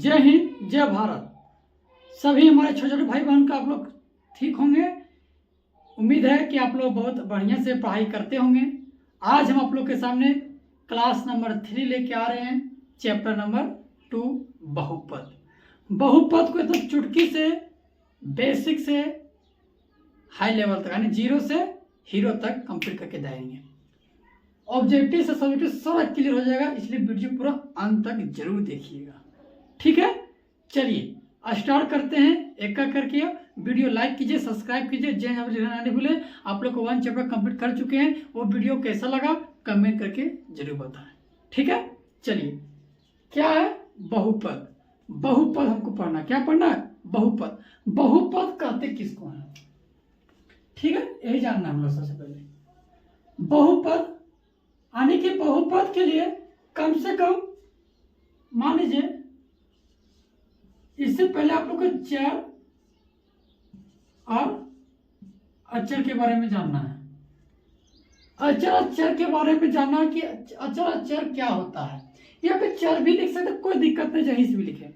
जय हिंद, जय भारत। सभी हमारे छोटे छोटे भाई बहन का आप लोग ठीक होंगे। उम्मीद है कि आप लोग बहुत बढ़िया से पढ़ाई करते होंगे। आज हम आप लोग के सामने क्लास नंबर 3 लेके आ रहे हैं, चैप्टर नंबर 2 बहुपद। बहुपद को एकदम चुटकी से बेसिक से हाई लेवल तक यानी 0 से हीरो तक कंप्लीट करके जाएंगे। ऑब्जेक्टिव से सब्जेक्टिव सारा क्लियर हो जाएगा, इसलिए वीडियो पूरा अंत तक जरूर देखिएगा, ठीक है। चलिए स्टार्ट करते हैं एक एक करके। वीडियो लाइक कीजिए, सब्सक्राइब कीजिए, जय हिंद नहीं भूले। आप लोग को 1 चैप्टर कंप्लीट कर चुके हैं, वो वीडियो कैसा लगा कमेंट करके जरूर बताएं, ठीक है। चलिए क्या है बहुपद। बहुपद हमको पढ़ना, क्या पढ़ना है? बहुपद। बहुपद कहते किसको है, ठीक है, यही जानना हम लोग सबसे पहले। बहुपद यानी कि बहुपद के लिए कम से कम मान लीजिए, इससे पहले आप लोग को चर और अचर के बारे में जानना है। अचर अचर के बारे में जानना है कि अचर अचर क्या होता है। या फिर चर भी लिख सकते, कोई दिक्कत नहीं, जहीं से भी लिखे।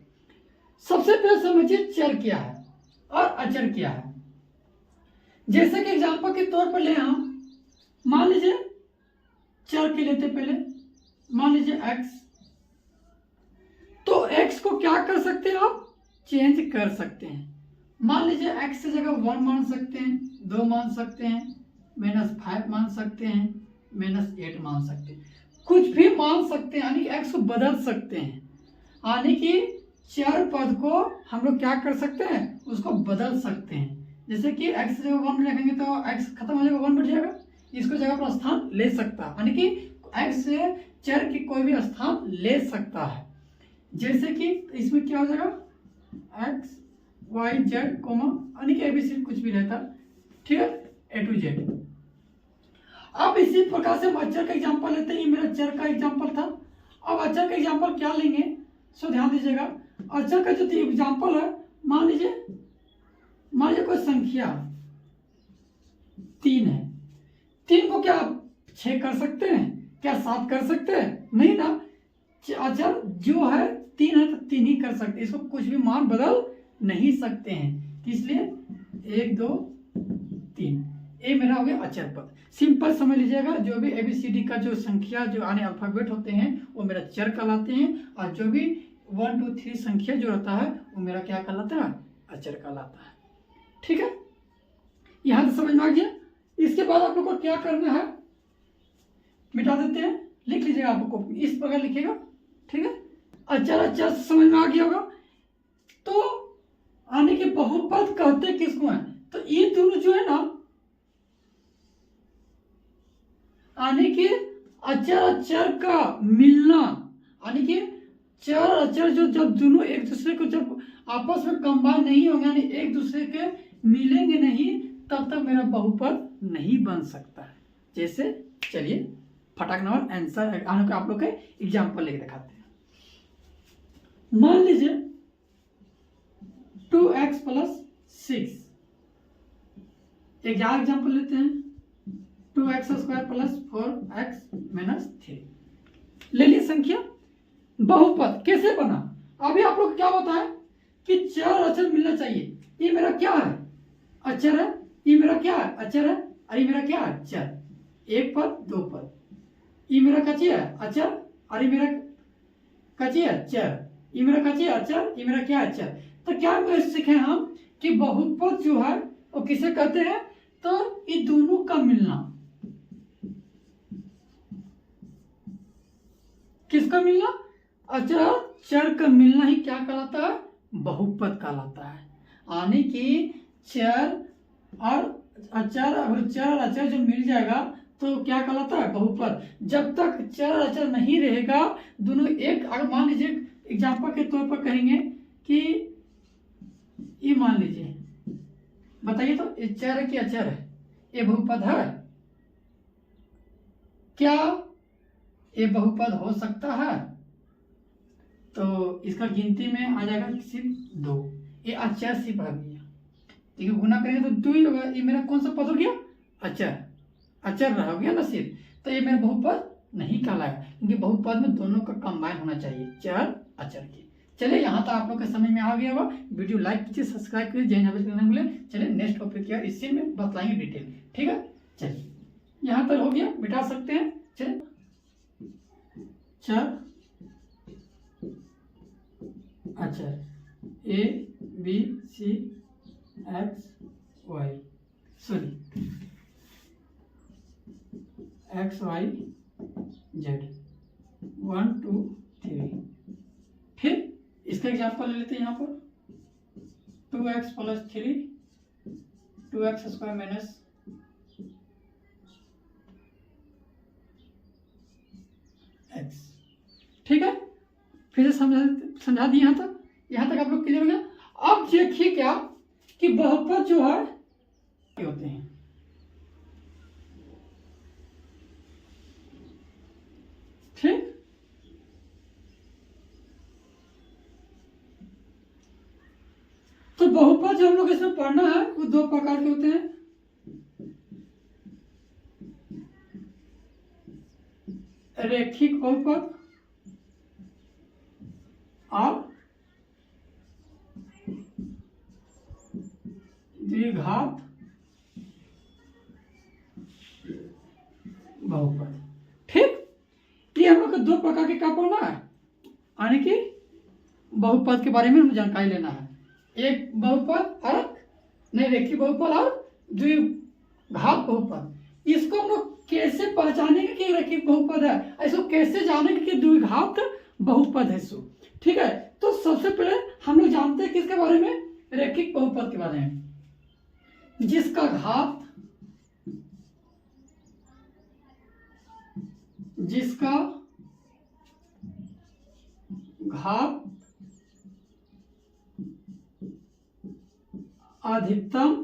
सबसे पहले समझिए चर क्या है और अचर क्या है। जैसे कि एग्जांपल के तौर पर ले हम मान लीजिए चर के लेते पहले, मान लीजिए x। तो x को क्या कर सकते हैं आप? चेंज कर सकते हैं। मान लीजिए x की जगह 1 मान सकते हैं, 2 मान सकते हैं, -5 मान सकते हैं, -8 मान सकते हैं, कुछ भी मान सकते हैं, यानी कि x को बदल सकते हैं। यानी कि चर पद को हम लोग क्या कर सकते हैं, उसको बदल सकते हैं। जैसे कि x की जगह 1 लिखेंगे तो x खत्म हो जाएगा, 1 बढ़ जाएगा, इसको जगह पर स्थान ले सकता है। यानी कि x से चर की कोई भी स्थान ले सकता है। जैसे कि इसमें क्या हो जाएगा, x y z कोमा, यानी कि ABC कुछ भी रहता, ठीक है, A to Z। अब इसी प्रकार से हम अचर का एग्जांपल लेते हैं। ये मेरा चर का एग्जांपल था। अब अचर का एग्जांपल क्या लेंगे, सो ध्यान दीजिएगा। अचर का जो एग्जांपल है, मान लीजिए कोई संख्या 3 है। 3 को क्या आप 6 कर सकते हैं, क्या 7 कर सकते हैं? नहीं ना। अचर जो है 3 है तो 3 ही कर सकते, इसको कुछ भी मान बदल नहीं सकते हैं। इसलिए 1 2 3 ये मेरा हो गया अचर पद। सिंपल समझ लीजिएगा, जो भी ABCD का जो संख्या जो आने अल्फाबेट होते हैं वो मेरा चर कहलाते हैं, और जो भी 1 2 3 संख्या जो रहता है वो मेरा क्या कहलाता है, अचर कहलाता है, ठीक है। यहां तक समझ में आ गया। इसके बाद आप लोग को क्या करना है, मिटा देते हैं, लिख लीजिएगा, आपको इस प्रकार लिखिएगा, ठीक है। अचर अचर समझ में आ गया होगा। तो आने के बहुपद कहते किसको हैं, तो ये दोनों जो है ना, आने के अचर अचर का मिलना, यानी कि चर अचर जो जब दोनों एक दूसरे को जब आपस में कंबाइन नहीं होंगे, यानी एक दूसरे के मिलेंगे नहीं, तब तक मेरा बहुपद नहीं बन सकता है। जैसे चलिए फटाक नंबर आंसर आप लोग के एग्जाम्पल लेके दिखाते हैं। मान लीजिए 2x + 6। एक यहाँ एग्जाम्पल लेते हैं, 2x² + 4x - 3 ले ली संख्या। बहुपद कैसे बना, अभी आप लोग क्या बताएं कि चर अचर मिलना चाहिए। ये मेरा क्या है, अचर है, ये मेरा क्या है, अचर है, और ये मेरा क्या है, चर। 1 पद 2 पद, ये मेरा कची है अचर, और ये मेरा कची है चर, ये मेरा कची है अचर, ये मेरा क्या है चर। तो क्या सीखे हम कि बहुपद जो है वो किसे कहते हैं, तो ये दोनों का मिलना। किसका मिलना, अचर और चर का मिलना ही क्या कहलाता है, बहुपद कहलाता है। यानी कि चर और अचर, अगर चर और अचर जो मिल जाएगा तो क्या कहलाता है, बहुपद। जब तक चर और अचर नहीं रहेगा, दोनों एक, अगर मान लीजिए एग्जांपल के तौर पर कहेंगे कि ये मान लीजिए, बताइए तो ये चर है कि अचर है, ये बहुपद है क्या, ये बहुपद हो सकता है? तो इसका गिनती में आ जाएगा सिर्फ 2। ये अचर सिर्फ रह गया, ठीक है, गुना करेंगे तो 2 ही होगा। ये मेरा कौन सा पद हो गया, अचर, अचर रह गया ना सिर्फ, तो ये मेरा बहुपद नहीं कहलाएगा, क्योंकि बहुपद में दोनों का कंबाइन होना चाहिए, चर अचर के। चलिए यहाँ तक आप लोग के समझ में आ गया होगा। वीडियो लाइक कीजिए, सब्सक्राइब कीजिए, जय नवेद करना भूले। चलिए नेक्स्ट टॉपिक क्या इसी में बतलाएंगे डिटेल, ठीक है। चलिए यहाँ तक हो गया, मिटा सकते हैं। चलिए चल अच्छा A B C X Y sorry X Y Z 1 2 3। फिर इसका एग्जाम्पल ले लेते हैं यहाँ पर 2x plus 3 2x square minus x, ठीक है। फिर से समझा दिए यहाँ तक आप लोग क्लियर हो गया। अब देखिए क्या कि बहुपद जो है होते हैं, ठीक। तो बहुपद जो हम लोग इसमें पढ़ना है वो दो प्रकार के होते हैं। रैखिक बहुपद और द्विघात बहुपद, ठीक। ये हम लोग को दो प्रकार के क्या पढ़ना है, यानी कि बहुपद के बारे में हमें जानकारी लेना है। एक बहुपद और नहीं रैखिक बहुपद और द्विघात बहुपद। इसको हम लोग कैसे पहचानेंगे कि रैखिक बहुपद है, इसको कैसे जानेंगे कि द्विघात बहुपद है सो, ठीक है। तो सबसे पहले हम लोग जानते हैं किसके बारे में, रैखिक बहुपद के बारे में, जिसका घात अधिकतम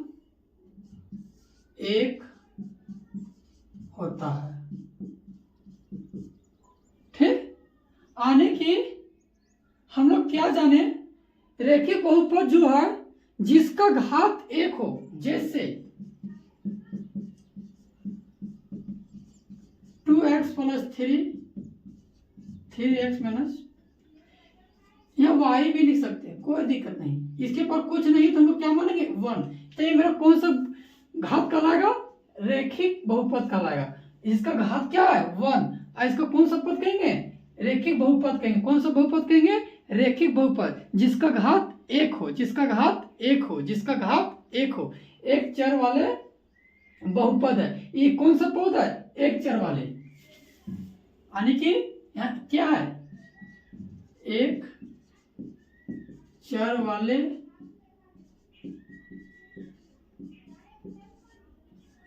1 होता है, ठीक। आने की हम लोग क्या जाने, रैखिक बहुपद जो है जिसका घात 1 हो, जैसे 2x प्लस 3x माइनस, यहाँ y भी लिख सकते हैं, कोई दिक्कत नहीं। इसके पास कुछ नहीं तो हम लोग क्या मानेंगे 1। तो ये मेरा कौन सा घात कहलाएगा, रैखिक बहुपद कहलाएगा। इसका घात क्या है 1, और इसका कौन सा पद कहेंगे, रैखिक बहुपद कहेंगे। कौन सा बहुपद कहेंगे, रैखिक बहुपद जिसका घात 1 हो, जिसका घात 1 हो, जिसका घात 1 हो। एक चर वाले बहुपद है, ये कौन सा पद है, एक चर वाले, यानी कि यहाँ क्या है, एक चर वाले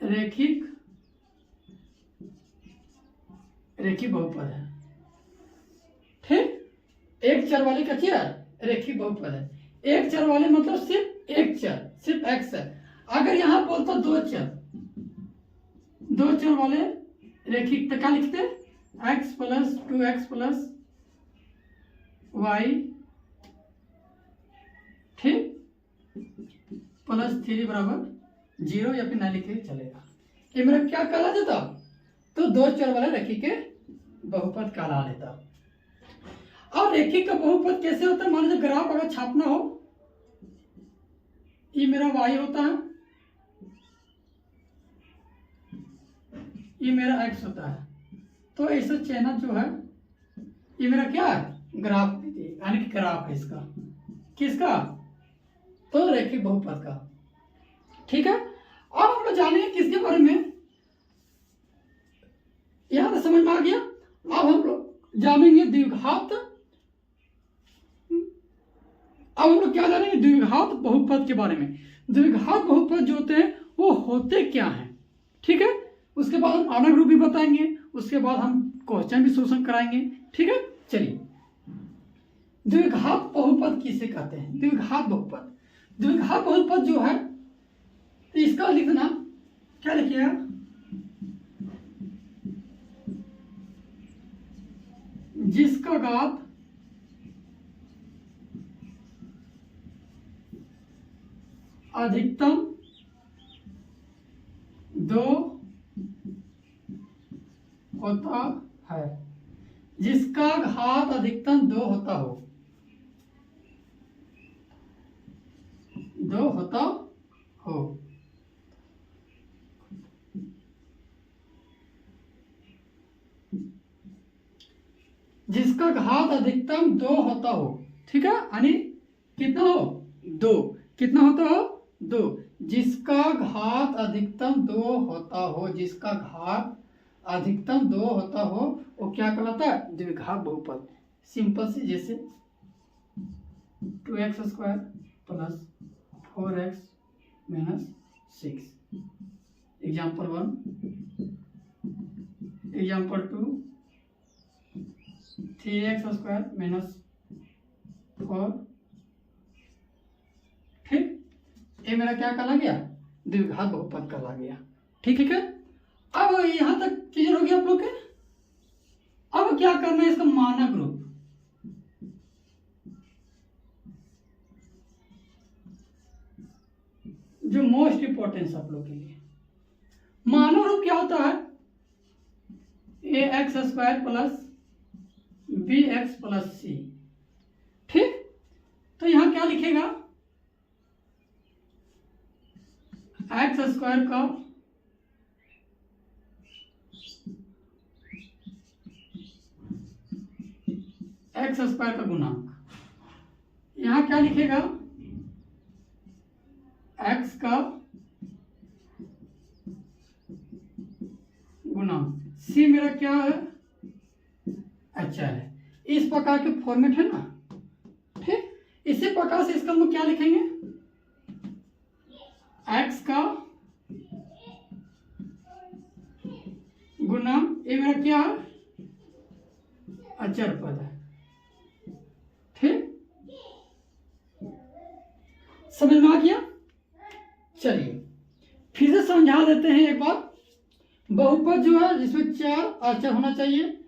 रैखिक बहुपद है, ठीक। एक चर वाले का क्या रैखिक बहुपद है। एक चर वाले मतलब सिर्फ एक चर, सिर्फ x है। अगर यहां बोलता दो चर वाले रैखिक तो क्या लिखते, x plus 2x plus y, ठीक, प्लस 3 बराबर 0, या फिर ना लिखे चलेगा। ये मेरा क्या कहला देता, तो दो चर वाला रैखिक के बहुपद कहला लेता। और रैखिक का बहुपद कैसे होता है, मान लीजिए ग्राफ अगर छापना हो, ये मेरा y होता है, ये मेरा x होता है। तो ऐसा चैनल जो है ये मेरा क्या है, ग्राफ, यानी कि ग्राफ है इसका, किसका, तो रैखिक बहुपद का, ठीक है। अब हम लोग जानेंगे किसके बारे में, यहां तो समझ में आ गया। अब हम लोग जानेंगे द्विघात, अब हम लोग क्या जानेंगे, द्विघात बहुपद के बारे में। द्विघात बहुपद जो होते हैं वो होते क्या हैं, ठीक है। उसके बाद हम आनक रूप भी बताएंगे, उसके बाद हम क्वेश्चन भी सोल्यूशन कराएंगे, ठीक है। चलिए द्विघात बहुपद किसे कहते हैं, द्विघात बहुपद। द्विघात बहुपद जो है तो इसका लिखना क्या लिखिएगा, जिसका घात अधिकतम 2 होता है, जिसका घात अधिकतम 2 होता हो, 2 होता हो। जिसका घात अधिकतम 2 होता हो, ठीक है, यानी कितना हो 2, कितना होता हो 2, जिसका घात अधिकतम 2 होता हो, जिसका घात अधिकतम 2 होता हो वो क्या कहलाता है, द्विघात बहुपद। सिंपल सी, जैसे 2x² plus 4x minus 6, example 1, example 2, 3x² minus 4, ठीक, ये मेरा क्या कहला गया, द्विघात बहुपद कहला गया। ठीक है क्या, अब यहां तक क्लियर हो गया आप लोग के। अब क्या करना है, इसका मानक रूप, जो मोस्ट इंपॉर्टेंस आप लोग के लिए। मानक रूप क्या होता है, ax² plus bx plus c, ठीक। तो यहां क्या लिखेगा, x² का x² का गुणांक, यहां क्या लिखेगा, x का गुणांक, c मेरा क्या है, अच्छा है। इस प्रकार के फॉर्मेट है ना, ठीक। इसी प्रकार से इसका हम लोग क्या लिखेंगे, x का गुणांक, ये मेरा क्या है, अचर पद है, ठीक। समझ में आ गया। चलिए फिर से समझा देते हैं एक बार। बहुपद जो है जिसमें 4 अचर होना चाहिए,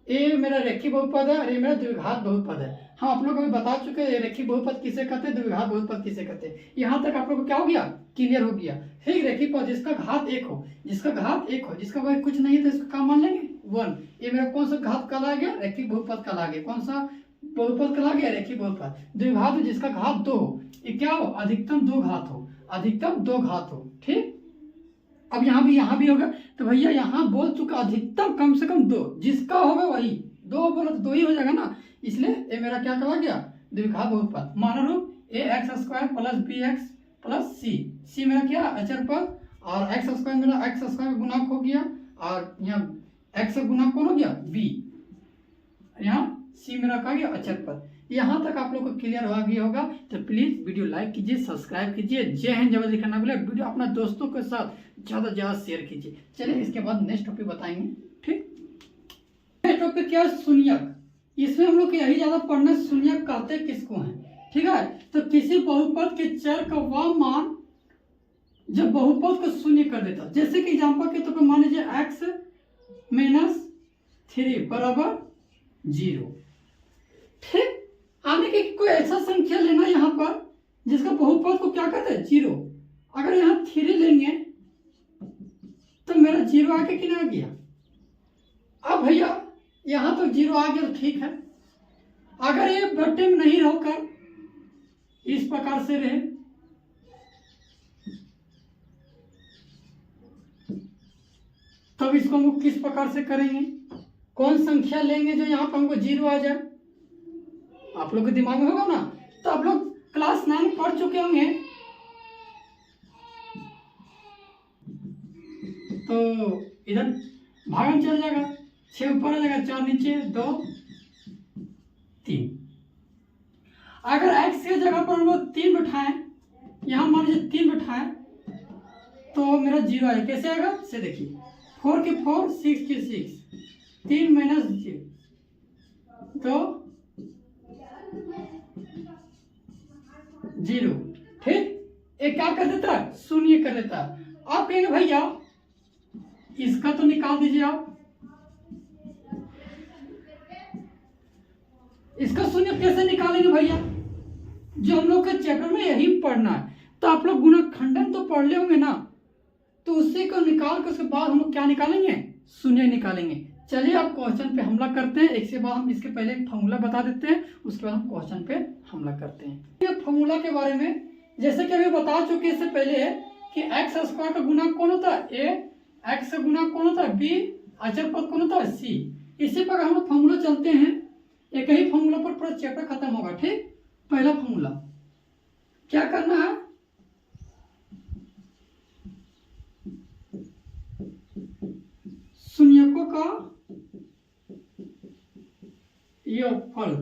ये मेरा रेखीय बहुपद है और ये मेरा द्विघात बहुपद है। हम आप लोग को भी बता चुके हैं रेखीय बहुपद किसे कहते हैं, द्विघात बहुपद किसे कहते हैं। यहाँ तक आप लोग को क्या हो गया, क्लियर हो गया। ठीक, रेखीय पद जिसका घात 1 हो, जिसका घात 1 हो, जिसका कोई कुछ नहीं है तो इसका क्या मान लेंगे 1। ये मेरा कौन सा घात कहला गया, रेखीय बहुपद कहला गया। कौन सा बहुपद कहला गया, रेखीय बहुपद। द्विघात जिसका घात 2 हो, ये क्या हो, अधिकतम 2 घात हो, अधिकतम 2 घात हो, ठीक। अब यहाँ भी होगा, तो भैया यहाँ बोल चुका अधिकतम कम से कम 2, जिसका होगा वही 2 बोला तो 2 ही हो जाएगा ना, इसलिए ये मेरा क्या कहा गया, द्विघात बहुपद। मानक रूप ax² plus bx plus c मेरा क्या अचर पद, और x² मेरा x² का गुणांक हो गया, और यहाँ x का गुणांक कौन हो गया b, यहाँ c मेरा कहा गया अचर पद। यहाँ तक आप लोग को क्लियर हो गया होगा, तो प्लीज वीडियो लाइक कीजिए, सब्सक्राइब कीजिए। जय हिंद, जय भारत लिखना ना भूलिए। वीडियो अपना दोस्तों के साथ ज़्यादा से ज़्यादा शेयर कीजिए। चलिए इसके बाद नेक्स्ट टॉपिक बताएंगे, ठीक। नेक्स्ट टॉपिक क्या है, शून्यक। इसमें हम लोग यही ज़्यादा पढ़ना, शून्यक कहते किसको हैं, ठीक है। तो किसी बहुपद के चर का वह मान जब बहुपद को शून्य कर देता, जैसे कि एग्जाम्पल के तौर पर मान लीजिए x माइनस 3 बराबर 0, ठीक। आने की कोई ऐसा संख्या लेना यहाँ पर जिसका बहुपद को क्या कहते हैं 0। अगर यहाँ 3 लेंगे तो मेरा 0 आके कितना आ गया। अब भैया यहाँ तो 0 आ गया तो ठीक है। अगर ये बट्टे में नहीं रहकर इस प्रकार से रहे, तब इसको हम किस प्रकार से करेंगे, कौन संख्या लेंगे जो यहाँ पर हमको 0 आ जाए, आप लोग के दिमाग में होगा ना। तो आप लोग क्लास 9 पढ़ चुके होंगे, तो इधर भागन चल जाएगा, 6 ऊपर आ जाएगा, 4 नीचे, 2 3। अगर x के जगह पर हम लोग 3 बिठाएं, यहाँ मान लीजिए 3 बिठाएं, तो मेरा 0 आएगा। कैसे आएगा से देखिए, 4 के 4, 6 के 6, 3 माइनस 0 तो 0, ठीक। एक क्या कर देता है, शून्य कर देता है। आप कहेंगे भैया इसका तो निकाल दीजिए आप, इसका शून्य कैसे निकालेंगे भैया, जो हम लोग के चैप्टर में यही पढ़ना है। तो आप लोग गुणनखंडन तो पढ़ ले होंगे ना, तो उसी को निकाल कर उसके बाद हम लोग क्या निकालेंगे, शून्य निकालेंगे। चलिए आप क्वेश्चन पे हमला करते हैं। इसके बाद हम इसके पहले एक फॉर्मूला बता देते हैं, उसके बाद हम क्वेश्चन पे हमला करते हैं। ये फॉर्मूला के बारे में जैसे कि अभी बता चुके इससे पहले कि एक्स स्क्वायर का गुणा कौन होता है ए, एक्स का गुणा कौन होता है बी, अचर पद कौन होता है सी। इसी पर हम लोग फॉर्मूला चलते हैं, एक ही फॉर्मूला पर पूरा चैप्टर खत्म होगा। ठीक, पहला फॉर्मूला क्या करना है, शून्यकों का योगफल,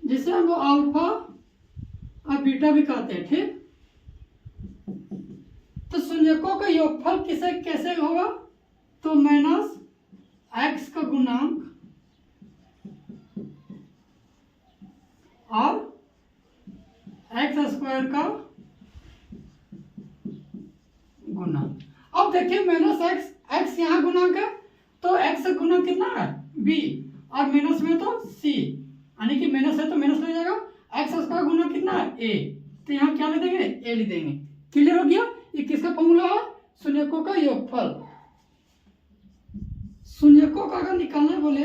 जिसे हम अल्फा और बीटा भी कहते हैं। ठीक, तो शून्यकों का योगफल किसे कैसे होगा, तो माइनस एक्स का गुणांक और एक्स स्क्वायर का गुणांक। अब देखिए माइनस एक्स, एक्स यहाँ गुणांक है तो एक्स का गुणांक कितना है बी, और माइनस में तो सी, यानी कि माइनस है तो माइनस ले जाएगा, एक्स स्क्वायर गुना कितना है ए, तो यहाँ क्या ले देंगे ए ले देंगे। क्लियर हो गया, ये किसका फॉर्मूला है, शून्यकों का योगफल। शून्यकों का अगर निकालना बोले,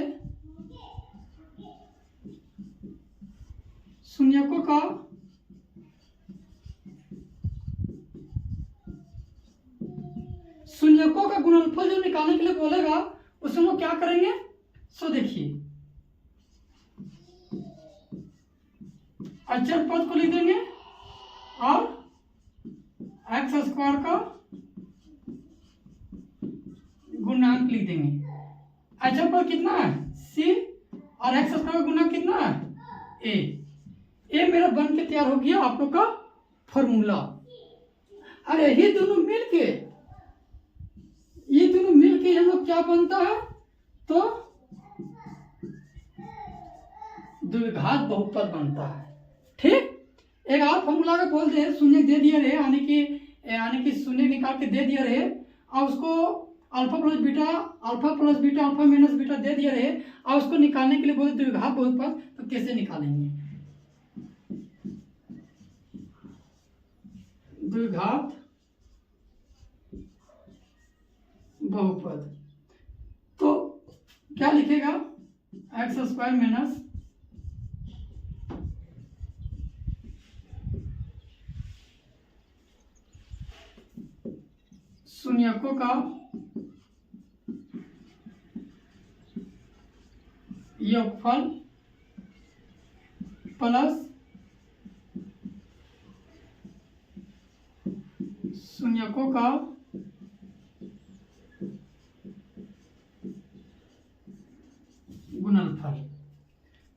शून्यकों का शून्यकों का गुणनफल जो निकालने के लिए बोलेगा उसमें हम क्या करेंगे, सो देखिए अचर पद को लिख देंगे और एक्स स्क्वायर का गुणांक लिख देंगे। अचर पद कितना है सी और एक्स स्क्वायर का गुणांक कितना है ए मेरा बन के तैयार हो गया आप लोग का फॉर्मूला। अरे ये दोनों मिलके हम लोग क्या बनता है, तो द्विघात बहुपद बनता है। ठीक, एक और फॉर्मूला का बोल दे, शून्य दे दिया रहे, यानी कि शून्य निकाल के दे दिया रहे और उसको alpha plus beta alpha minus beta दे दिया रहे और उसको निकालने के लिए बोले द्विघात बहुपद, तो कैसे निकालेंगे, द्विघात बहुपद, तो क्या लिखेगा एक्स स्क्वायर माइनस शून्यकों का योगफल प्लस शून्यकों का गुणनफल।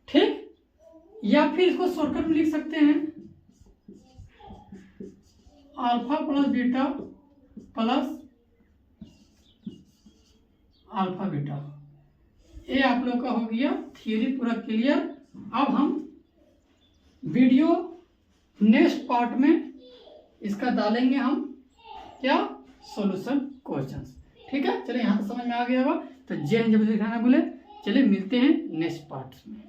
ठीक, या फिर इसको शॉर्टकट में लिख सकते हैं alpha plus beta plus alpha beta. ये आप लोग का हो गया थियरी पूरा क्लियर। अब हम वीडियो नेक्स्ट पार्ट में इसका डालेंगे हम क्या, सॉल्यूशन क्वेश्चंस। ठीक है, चलिए यहाँ तो समझ में आ गया होगा, तो जय हिंद, जब दिखाना भूले। चलिए मिलते हैं नेक्स्ट पार्ट में।